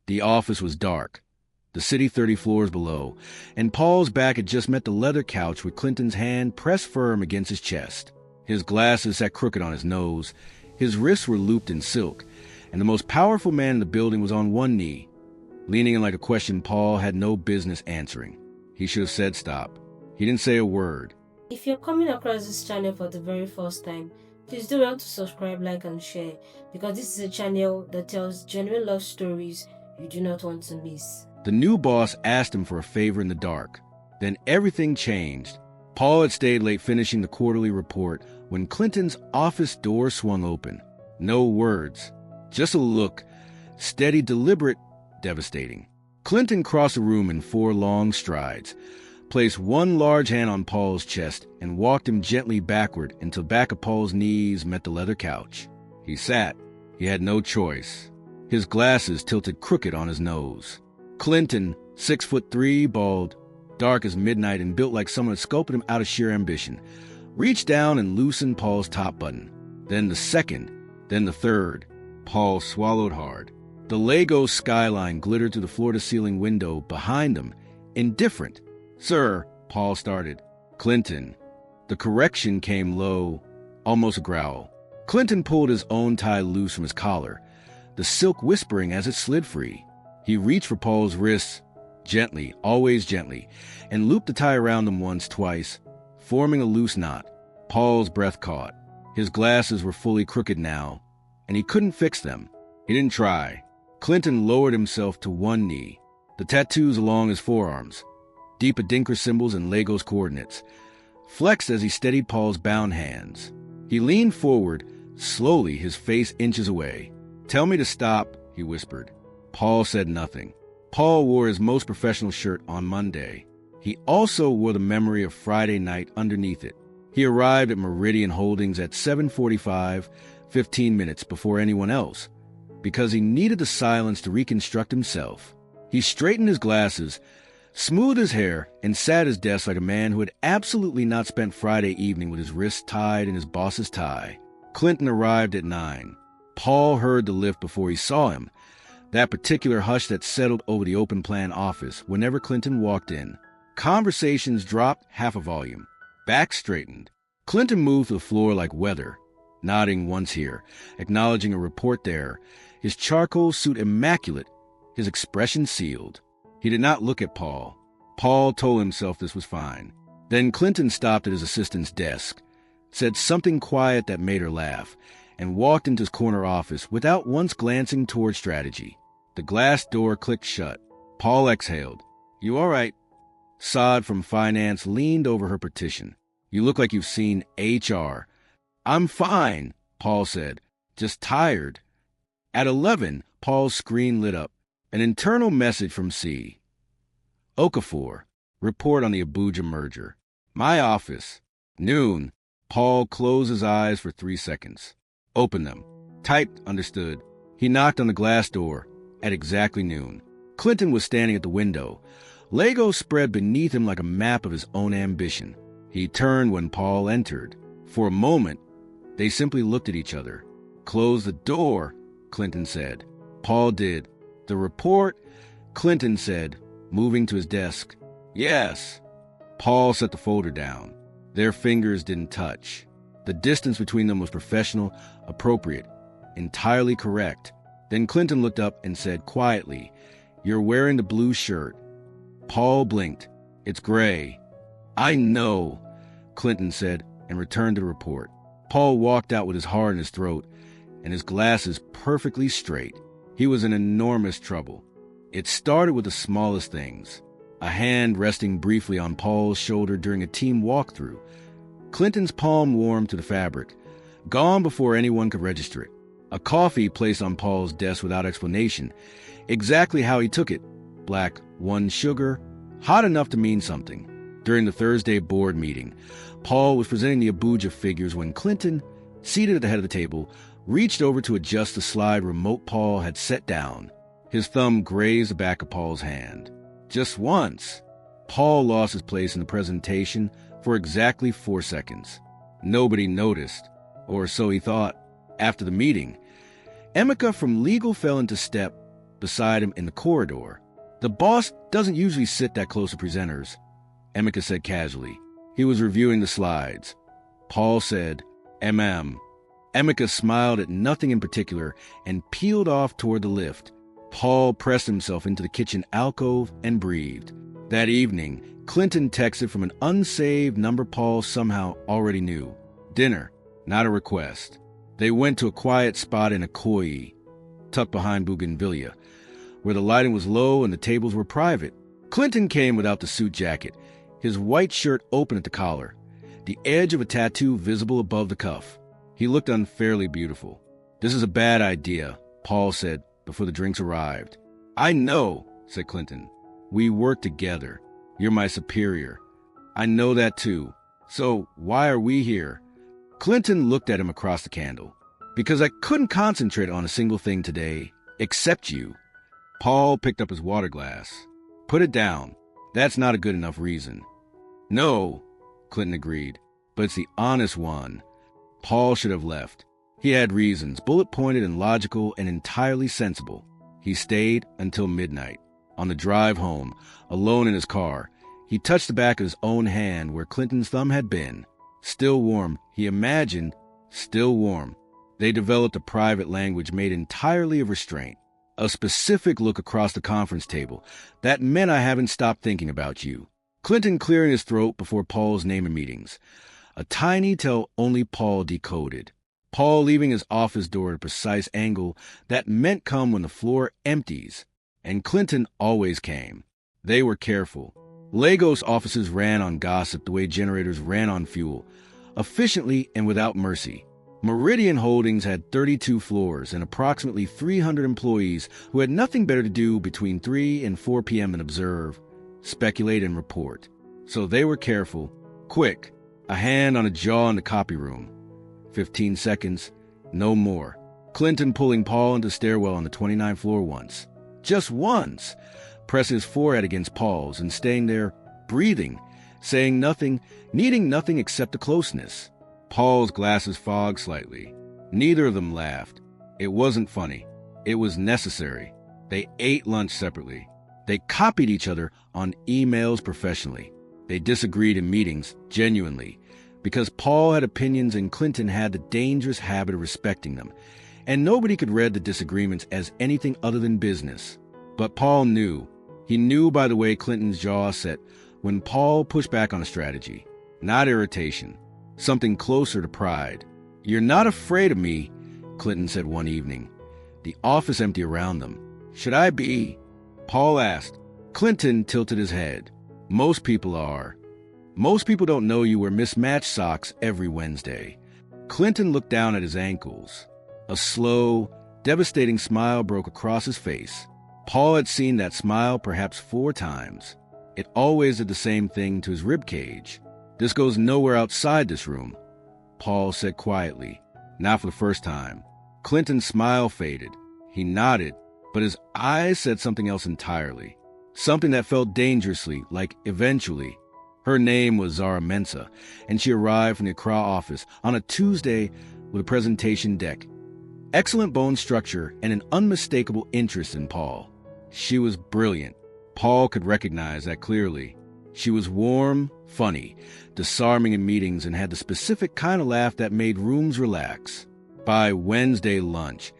The office was dark, the city 30 floors below, and Paul's back had just met the leather couch with Clinton's hand pressed firm against his chest. His glasses sat crooked on his nose, his wrists were looped in silk, and the most powerful man in the building was on one knee, leaning in like a question Paul had no business answering. He should have said stop. He didn't say a word. If you're coming across this channel for the very first time, please do well to subscribe, like, and share, because this is a channel that tells genuine love stories you do not want to miss. The new boss asked him for a favor in the dark. Then everything changed. Paul had stayed late finishing the quarterly report when Clinton's office door swung open. No words, just a look, steady, deliberate, devastating. Clinton crossed the room in 4 long strides, placed one large hand on Paul's chest, and walked him gently backward until the back of Paul's knees met the leather couch. He sat. He had no choice. His glasses tilted crooked on his nose. Clinton, 6'3", bald, dark as midnight and built like someone had sculpted him out of sheer ambition, reached down and loosened Paul's top button. Then the second, then the third. Paul swallowed hard. The Lagos skyline glittered through the floor-to-ceiling window behind him, indifferent. "Sir," Paul started. "Clinton." The correction came low, almost a growl. Clinton pulled his own tie loose from his collar, the silk whispering as it slid free. He reached for Paul's wrists, gently, always gently, and looped the tie around them once, twice, forming a loose knot. Paul's breath caught. His glasses were fully crooked now, and he couldn't fix them. He didn't try. Clinton lowered himself to one knee, the tattoos along his forearms, deep Adinkra symbols and Lagos coordinates, flexed as he steadied Paul's bound hands. He leaned forward, slowly, his face inches away. "Tell me to stop," he whispered. Paul said nothing. Paul wore his most professional shirt on Monday. He also wore the memory of Friday night underneath it. He arrived at Meridian Holdings at 7:45, 15 minutes before anyone else, because he needed the silence to reconstruct himself. He straightened his glasses, smoothed his hair, and sat at his desk like a man who had absolutely not spent Friday evening with his wrists tied in his boss's tie. Clinton arrived at 9. Paul heard the lift before he saw him, that particular hush that settled over the open-plan office whenever Clinton walked in. Conversations dropped half a volume. Back straightened. Clinton moved to the floor like weather, nodding once here, acknowledging a report there, his charcoal suit immaculate, his expression sealed. He did not look at Paul. Paul told himself this was fine. Then Clinton stopped at his assistant's desk, said something quiet that made her laugh, and walked into his corner office without once glancing toward strategy. The glass door clicked shut. Paul exhaled. "You all right?" Saad from finance leaned over her partition. "You look like you've seen HR." "I'm fine," Paul said. "Just tired." At 11, Paul's screen lit up. An internal message from C. Okafor. Report on the Abuja merger. My office. Noon. Paul closed his eyes for 3 seconds. Open them. Typed, understood. He knocked on the glass door at exactly noon. Clinton was standing at the window. Lagos spread beneath him like a map of his own ambition. He turned when Paul entered. For a moment, they simply looked at each other. "Close the door," Clinton said. Paul did. "The report," Clinton said, moving to his desk. "Yes." Paul set the folder down. Their fingers didn't touch. The distance between them was professional, appropriate, entirely correct. Then Clinton looked up and said quietly, "You're wearing the blue shirt." Paul blinked. "It's gray." "I know," Clinton said, and returned to the report. Paul walked out with his heart in his throat and his glasses perfectly straight. He was in enormous trouble. It started with the smallest things. A hand resting briefly on Paul's shoulder during a team walkthrough. Clinton's palm warmed to the fabric, gone before anyone could register it. A coffee placed on Paul's desk without explanation. Exactly how he took it. Black, 1 sugar, hot enough to mean something. During the Thursday board meeting, Paul was presenting the Abuja figures when Clinton, seated at the head of the table, reached over to adjust the slide remote Paul had set down. His thumb grazed the back of Paul's hand. Just once. Paul lost his place in the presentation for exactly 4 seconds. Nobody noticed, or so he thought. After the meeting, Emeka from legal fell into step, beside him in the corridor. "The boss doesn't usually sit that close to presenters," Emeka said casually. He was reviewing the slides. Paul said, "Mm." Emeka smiled at nothing in particular and peeled off toward the lift. Paul pressed himself into the kitchen alcove and breathed. That evening, Clinton texted from an unsaved number Paul somehow already knew. Dinner, not a request. They went to a quiet spot in Ikoyi, tucked behind Bougainvillea, where the lighting was low and the tables were private. Clinton came without the suit jacket, his white shirt open at the collar, the edge of a tattoo visible above the cuff. He looked unfairly beautiful. "This is a bad idea," Paul said before the drinks arrived. "I know," said Clinton. "We work together. You're my superior. I know that too. So why are we here?" Clinton looked at him across the candle. "Because I couldn't concentrate on a single thing today, except you." Paul picked up his water glass. "Put it down. That's not a good enough reason." "No," Clinton agreed, "but it's the honest one." Paul should have left. He had reasons, bullet-pointed and logical and entirely sensible. He stayed until midnight. On the drive home, alone in his car, he touched the back of his own hand where Clinton's thumb had been. Still warm, he imagined, still warm. They developed a private language made entirely of restraint. A specific look across the conference table. "That meant I haven't stopped thinking about you." Clinton clearing his throat before Paul's name and meetings. A tiny tell only Paul decoded. Paul leaving his office door at a precise angle that meant come when the floor empties. And Clinton always came. They were careful. Lagos offices ran on gossip the way generators ran on fuel, efficiently and without mercy. Meridian Holdings had 32 floors and approximately 300 employees who had nothing better to do between 3 and 4 p.m. than observe, speculate, and report. So they were careful. Quick. A hand on a jaw in the copy room. 15 seconds. No more. Clinton pulling Paul into the stairwell on the 29th floor once. Just once. Press his forehead against Paul's and staying there, breathing, saying nothing, needing nothing except the closeness. Paul's glasses fogged slightly. Neither of them laughed. It wasn't funny. It was necessary. They ate lunch separately. They copied each other on emails professionally. They disagreed in meetings, genuinely, because Paul had opinions and Clinton had the dangerous habit of respecting them, and nobody could read the disagreements as anything other than business. But Paul knew. He knew by the way Clinton's jaw set when Paul pushed back on a strategy. Not irritation. Something closer to pride. "You're not afraid of me," Clinton said one evening. The office empty around them. "Should I be?" Paul asked. Clinton tilted his head. "Most people are. Most people don't know you wear mismatched socks every Wednesday." Clinton looked down at his ankles. A slow, devastating smile broke across his face. Paul had seen that smile perhaps 4 times. It always did the same thing to his ribcage. "This goes nowhere outside this room," Paul said quietly. Not for the first time. Clinton's smile faded. He nodded, but his eyes said something else entirely. Something that felt dangerously like eventually. Her name was Zara Mensah, and she arrived from the Accra office on a Tuesday with a presentation deck. Excellent bone structure and an unmistakable interest in Paul. She was brilliant. Paul could recognize that clearly. She was warm, funny, disarming in meetings, and had the specific kind of laugh that made rooms relax. By Wednesday lunch,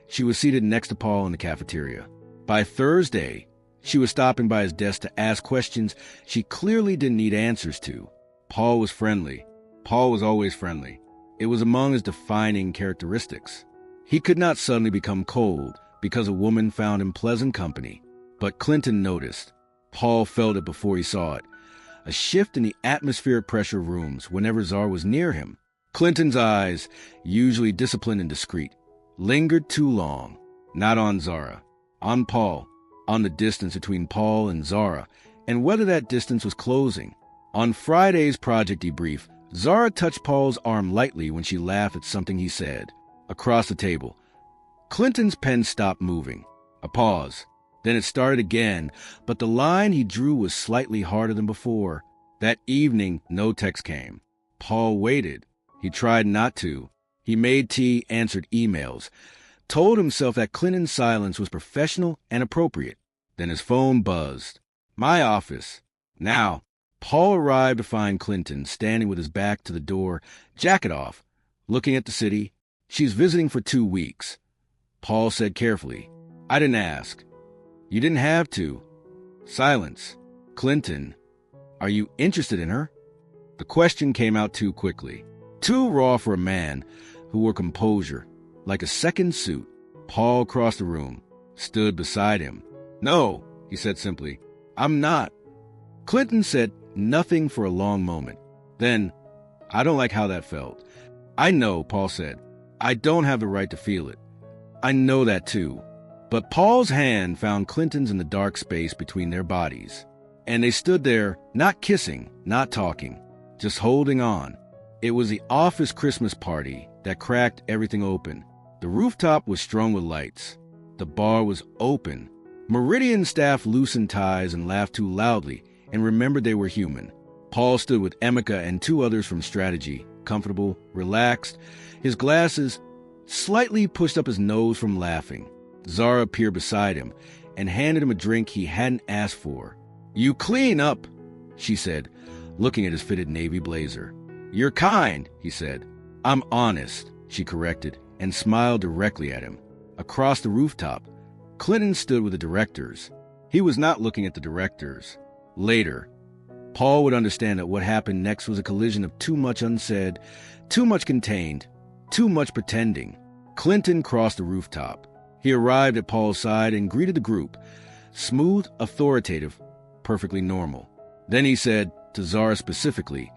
she was seated next to Paul in the cafeteria. By Thursday, she was stopping by his desk to ask questions she clearly didn't need answers to. Paul was friendly. Paul was always friendly. It was among his defining characteristics. He could not suddenly become cold because a woman found him pleasant company. But Clinton noticed. Paul felt it before he saw it. A shift in the atmospheric pressure of rooms whenever Zara was near him. Clinton's eyes, usually disciplined and discreet, lingered too long. Not on Zara. On Paul. On the distance between Paul and Zara, and whether that distance was closing. On Friday's project debrief, Zara touched Paul's arm lightly when she laughed at something he said. Across the table, Clinton's pen stopped moving. A pause. Then it started again, but the line he drew was slightly harder than before. That evening, no text came. Paul waited. He tried not to. He made tea, answered emails. told himself that Clinton's silence was professional and appropriate. Then his phone buzzed. My office. Now, Paul arrived to find Clinton standing with his back to the door, jacket off, looking at the city. She's visiting for 2 weeks. Paul said carefully, I didn't ask. You didn't have to. Silence. Clinton, are you interested in her? The question came out too quickly, too raw for a man who wore composure, like a second suit. Paul crossed the room, stood beside him. No, he said simply, I'm not. Clinton said nothing for a long moment. Then, I don't like how that felt. I know, Paul said. I don't have the right to feel it. I know that too. But Paul's hand found Clinton's in the dark space between their bodies. And they stood there, not kissing, not talking, just holding on. It was the office Christmas party that cracked everything open. The rooftop was strung with lights. The bar was open. Meridian staff loosened ties and laughed too loudly and remembered they were human. Paul stood with Emeka and 2 others from Strategy, comfortable, relaxed, his glasses slightly pushed up his nose from laughing. Zara appeared beside him and handed him a drink he hadn't asked for. You clean up, she said, looking at his fitted navy blazer. You're kind, he said. I'm honest, she corrected, and smiled directly at him. Across the rooftop, Clinton stood with the directors. He was not looking at the directors. Later, Paul would understand that what happened next was a collision of too much unsaid, too much contained, too much pretending. Clinton crossed the rooftop. He arrived at Paul's side and greeted the group. Smooth, authoritative, perfectly normal. Then he said, to Zara specifically,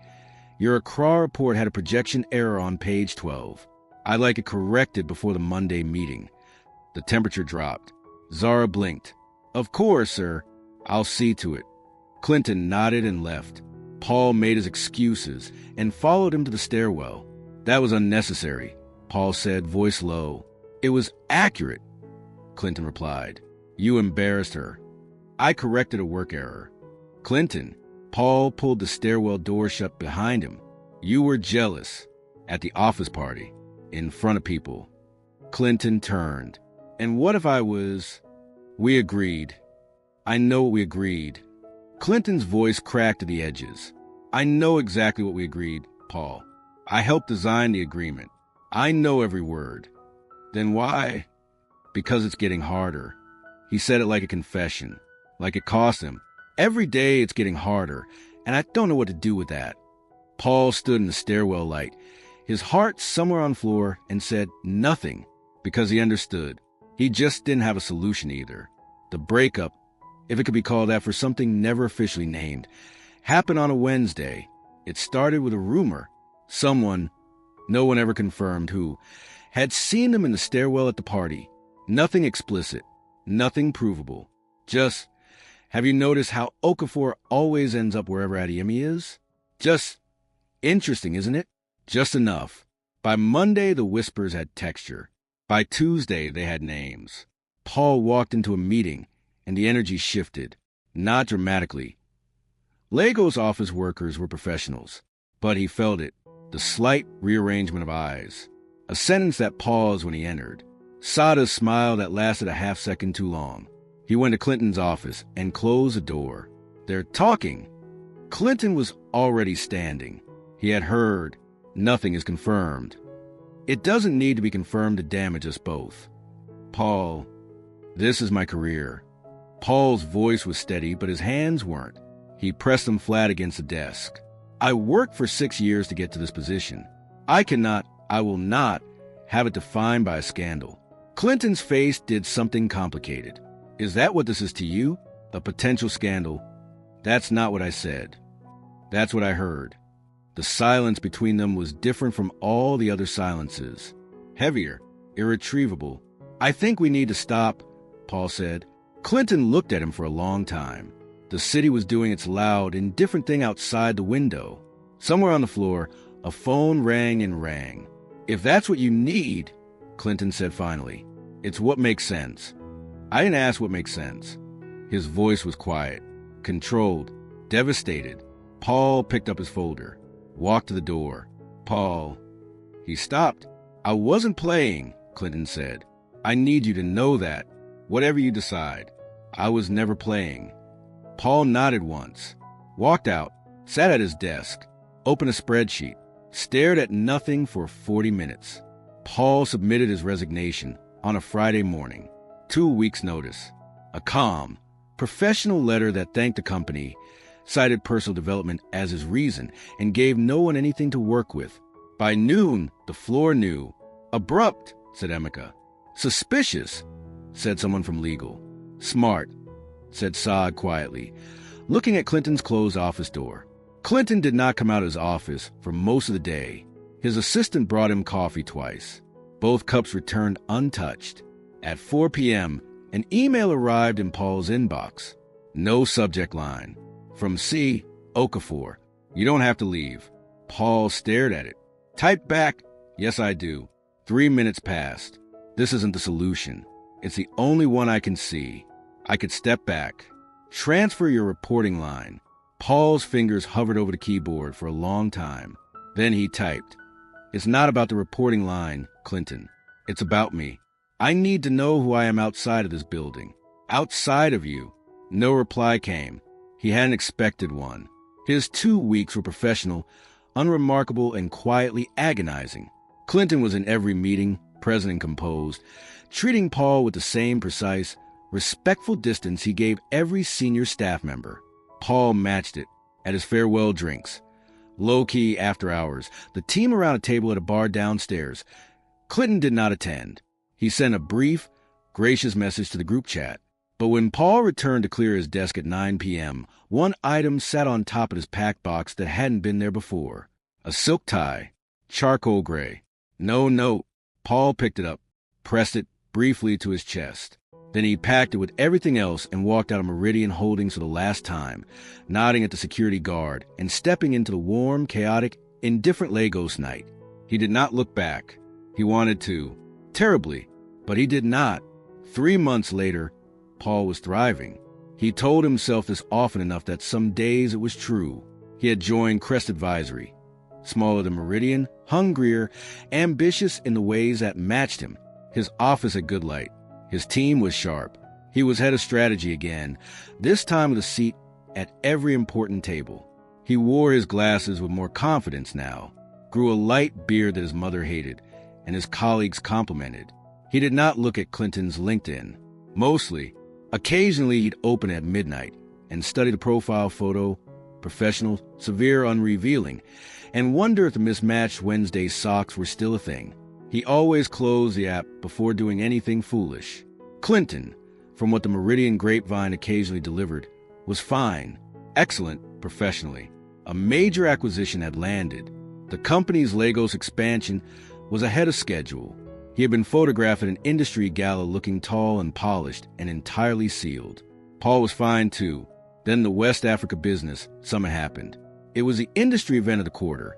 your Accra report had a projection error on page 12. I'd like it corrected before the Monday meeting. The temperature dropped. Zara blinked. Of course, sir. I'll see to it. Clinton nodded and left. Paul made his excuses and followed him to the stairwell. That was unnecessary, Paul said, voice low. It was accurate, Clinton replied. You embarrassed her. I corrected a work error. Clinton, Paul pulled the stairwell door shut behind him. You were jealous. At the office party. In front of people. Clinton turned. And what if I was... We agreed. I know what we agreed. Clinton's voice cracked to the edges. I know exactly what we agreed, Paul. I helped design the agreement. I know every word. Then why? Because it's getting harder. He said it like a confession, like it cost him. Every day it's getting harder, and I don't know what to do with that. Paul stood in the stairwell light, his heart somewhere on the floor, and said nothing, because he understood. He just didn't have a solution either. The breakup, if it could be called that for something never officially named, happened on a Wednesday. It started with a rumor. Someone, no one ever confirmed who, had seen them in the stairwell at the party. Nothing explicit, nothing provable. Just, have you noticed how Okafor always ends up wherever Adeyemi is? Just interesting, isn't it? Just enough. By Monday, the whispers had texture. By Tuesday, they had names. Paul walked into a meeting, and the energy shifted, not dramatically. Lego's office workers were professionals, but he felt it, the slight rearrangement of eyes. A sentence that paused when he entered. Sada's smile that lasted a half-second too long. He went to Clinton's office and closed the door. They're talking. Clinton was already standing. He had heard. Nothing is confirmed. It doesn't need to be confirmed to damage us both. Paul, this is my career. Paul's voice was steady, but his hands weren't. He pressed them flat against the desk. I worked for 6 years to get to this position. I will not have it defined by a scandal. Clinton's face did something complicated. Is that what this is to you? A potential scandal? That's not what I said. That's what I heard. The silence between them was different from all the other silences. Heavier, irretrievable. I think we need to stop, Paul said. Clinton looked at him for a long time. The city was doing its loud, indifferent thing outside the window. Somewhere on the floor, a phone rang and rang. If that's what you need, Clinton said finally, it's what makes sense. I didn't ask what makes sense. His voice was quiet, controlled, devastated. Paul picked up his folder, walked to the door. Paul. He stopped. I wasn't playing, Clinton said. I need you to know that, whatever you decide, I was never playing. Paul nodded once, walked out, sat at his desk, opened a spreadsheet, stared at nothing for 40 minutes. Paul submitted his resignation on a Friday morning, 2 weeks' notice. A calm, professional letter that thanked the company, cited personal development as his reason, and gave no one anything to work with. By noon, the floor knew. Abrupt, said Emeka. Suspicious, said someone from legal. Smart, said Saad quietly, looking at Clinton's closed office door. Clinton did not come out of his office for most of the day. His assistant brought him coffee twice. Both cups returned untouched. At 4 p.m., an email arrived in Paul's inbox. No subject line. From C. Okafor. You don't have to leave. Paul stared at it. Typed back, yes, I do. 3 minutes passed. This isn't the solution. It's the only one I can see. I could step back. Transfer your reporting line. Paul's fingers hovered over the keyboard for a long time. Then he typed, It's not about the reporting line, Clinton. It's about me. I need to know who I am outside of this building. Outside of you. No reply came. He hadn't expected one. His 2 weeks were professional, unremarkable, and quietly agonizing. Clinton was in every meeting, present and composed, treating Paul with the same precise, respectful distance he gave every senior staff member. Paul matched it at his farewell drinks. Low-key after hours, the team around a table at a bar downstairs. Clinton did not attend. He sent a brief, gracious message to the group chat. But when Paul returned to clear his desk at 9 p.m., one item sat on top of his pack box that hadn't been there before. A silk tie, charcoal gray. No note. Paul picked it up, pressed it briefly to his chest. Then he packed it with everything else and walked out of Meridian Holdings for the last time, nodding at the security guard and stepping into the warm, chaotic, indifferent Lagos night. He did not look back. He wanted to. Terribly. But he did not. 3 months later, Paul was thriving. He told himself this often enough that some days it was true. He had joined Crest Advisory. Smaller than Meridian, hungrier, ambitious in the ways that matched him. His office at Good Light. His team was sharp. He was head of strategy again, this time with a seat at every important table. He wore his glasses with more confidence now, grew a light beard that his mother hated, and his colleagues complimented. He did not look at Clinton's LinkedIn. Mostly, occasionally he'd open at midnight and study the profile photo, professional, severe, unrevealing, and wonder if the mismatched Wednesday socks were still a thing. He always closed the app before doing anything foolish. Clinton, from what the Meridian grapevine occasionally delivered, was fine, excellent professionally. A major acquisition had landed. The company's Lagos expansion was ahead of schedule. He had been photographed at an industry gala looking tall and polished and entirely sealed. Paul was fine too. Then the West Africa business summit happened. It was the industry event of the quarter.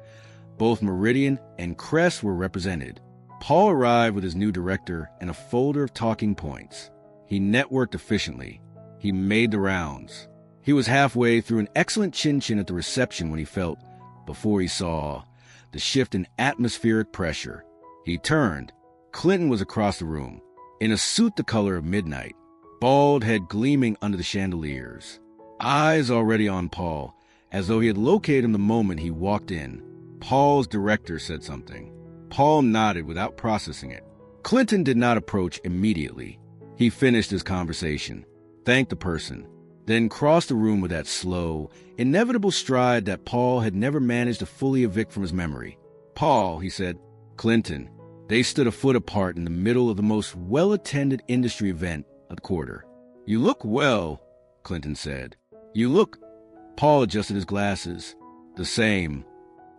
Both Meridian and Crest were represented. Paul arrived with his new director and a folder of talking points. He networked efficiently. He made the rounds. He was halfway through an excellent chin-chin at the reception when he felt, before he saw, the shift in atmospheric pressure. He turned. Clinton was across the room, in a suit the color of midnight, bald head gleaming under the chandeliers. Eyes already on Paul, as though he had located him the moment he walked in. Paul's director said something. Paul nodded without processing it. Clinton did not approach immediately. He finished his conversation, thanked the person, then crossed the room with that slow, inevitable stride that Paul had never managed to fully evict from his memory. Paul, he said. Clinton. They stood a foot apart in the middle of the most well-attended industry event of the quarter. You look well, Clinton said. You look... Paul adjusted his glasses. The same.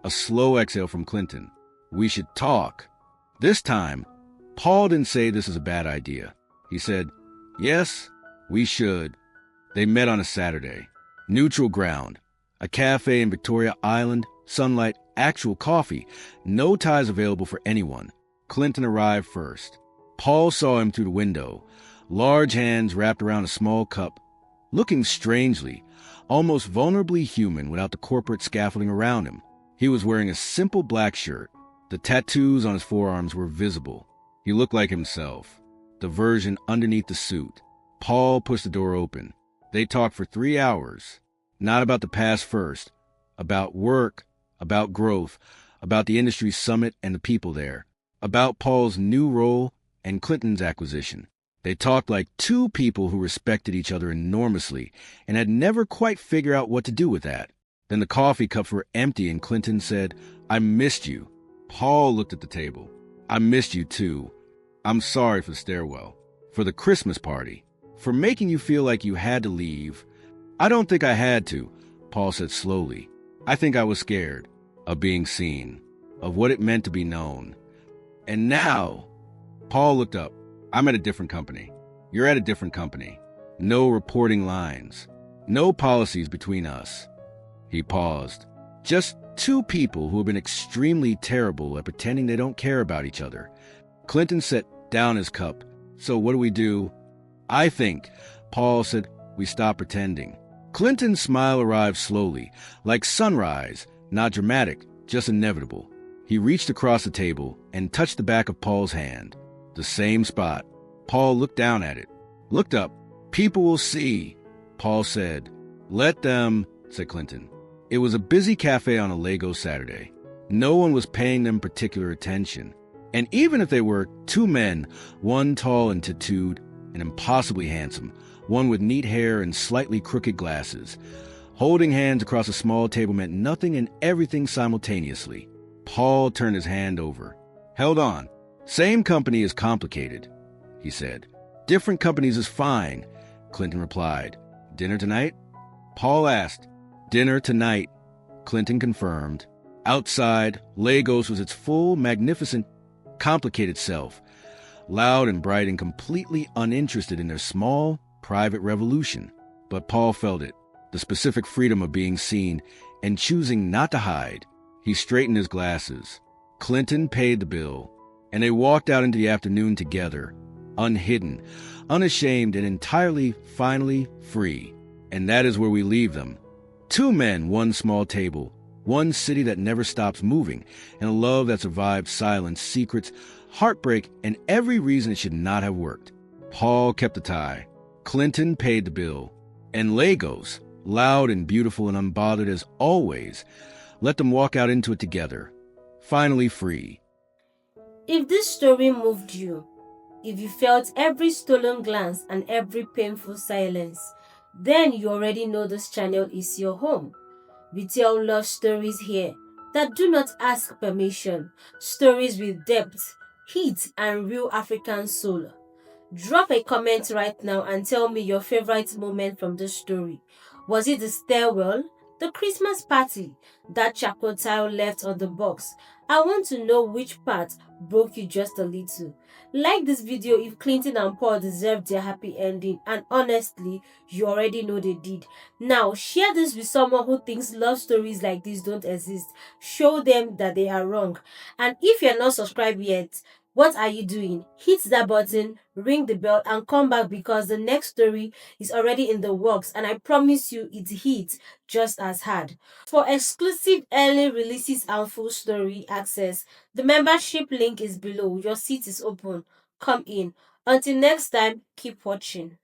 A slow exhale from Clinton. We should talk. This time, Paul didn't say this is a bad idea. He said, yes, we should. They met on a Saturday. Neutral ground. A cafe in Victoria Island, sunlight, actual coffee. No ties available for anyone. Clinton arrived first. Paul saw him through the window, large hands wrapped around a small cup, looking strangely, almost vulnerably human without the corporate scaffolding around him. He was wearing a simple black shirt. The tattoos on his forearms were visible. He looked like himself. the version underneath the suit. Paul pushed the door open. They talked for 3 hours. Not about the past first, about work, about growth, about the industry summit and the people there, about Paul's new role and Clinton's acquisition. They talked like two people who respected each other enormously and had never quite figured out what to do with that. Then the coffee cups were empty and Clinton said, "I missed you." Paul looked at the table. "I missed you too. I'm sorry for the stairwell, for the Christmas party, for making you feel like you had to leave." "I don't think I had to," Paul said slowly. "I think I was scared of being seen, of what it meant to be known. And now," Paul looked up, "I'm at a different company. You're at a different company. No reporting lines. No policies between us." He paused. "Just two people who have been extremely terrible at pretending they don't care about each other." Clinton set down his cup. "So what do we do?" "I think," Paul said, "we stop pretending." Clinton's smile arrived slowly, like sunrise, not dramatic, just inevitable. He reached across the table and touched the back of Paul's hand. The same spot. Paul looked down at it, looked up. "People will see," Paul said. "Let them," said Clinton. It was a busy cafe on a Lego Saturday. No one was paying them particular attention. And even if they were two men, one tall and tattooed and impossibly handsome, one with neat hair and slightly crooked glasses, holding hands across a small table meant nothing and everything simultaneously. Paul turned his hand over. "Held on. Same company is complicated," he said. "Different companies is fine," Clinton replied. "Dinner tonight?" Paul asked. "Dinner tonight," Clinton confirmed. Outside, Lagos was its full, magnificent, complicated self, loud and bright and completely uninterested in their small, private revolution. But Paul felt it, the specific freedom of being seen and choosing not to hide. He straightened his glasses. Clinton paid the bill, and they walked out into the afternoon together, unhidden, unashamed, and entirely, finally free. And that is where we leave them. Two men, one small table, one city that never stops moving, and a love that survived silence, secrets, heartbreak, and every reason it should not have worked. Paul kept the tie. Clinton paid the bill. And Lagos, loud and beautiful and unbothered as always, let them walk out into it together, finally free. If this story moved you, if you felt every stolen glance and every painful silence, then you already know this channel is your home. We tell love stories here that do not ask permission, stories with depth, heat, and real African soul. Drop a comment right now and tell me your favorite moment from this story. Was it the stairwell, the Christmas party, that charcoal tile left on the box? I want to know which part broke you just a little. Like this video if Clinton and Paul deserved their happy ending, and honestly, you already know they did. Now, share this with someone who thinks love stories like this don't exist. Show them that they are wrong. And if you're not subscribed yet, what are you doing? Hit that button, ring the bell, and come back because the next story is already in the works and I promise you it hits just as hard. For exclusive early releases and full story access, the membership link is below. Your seat is open. Come in. Until next time, keep watching.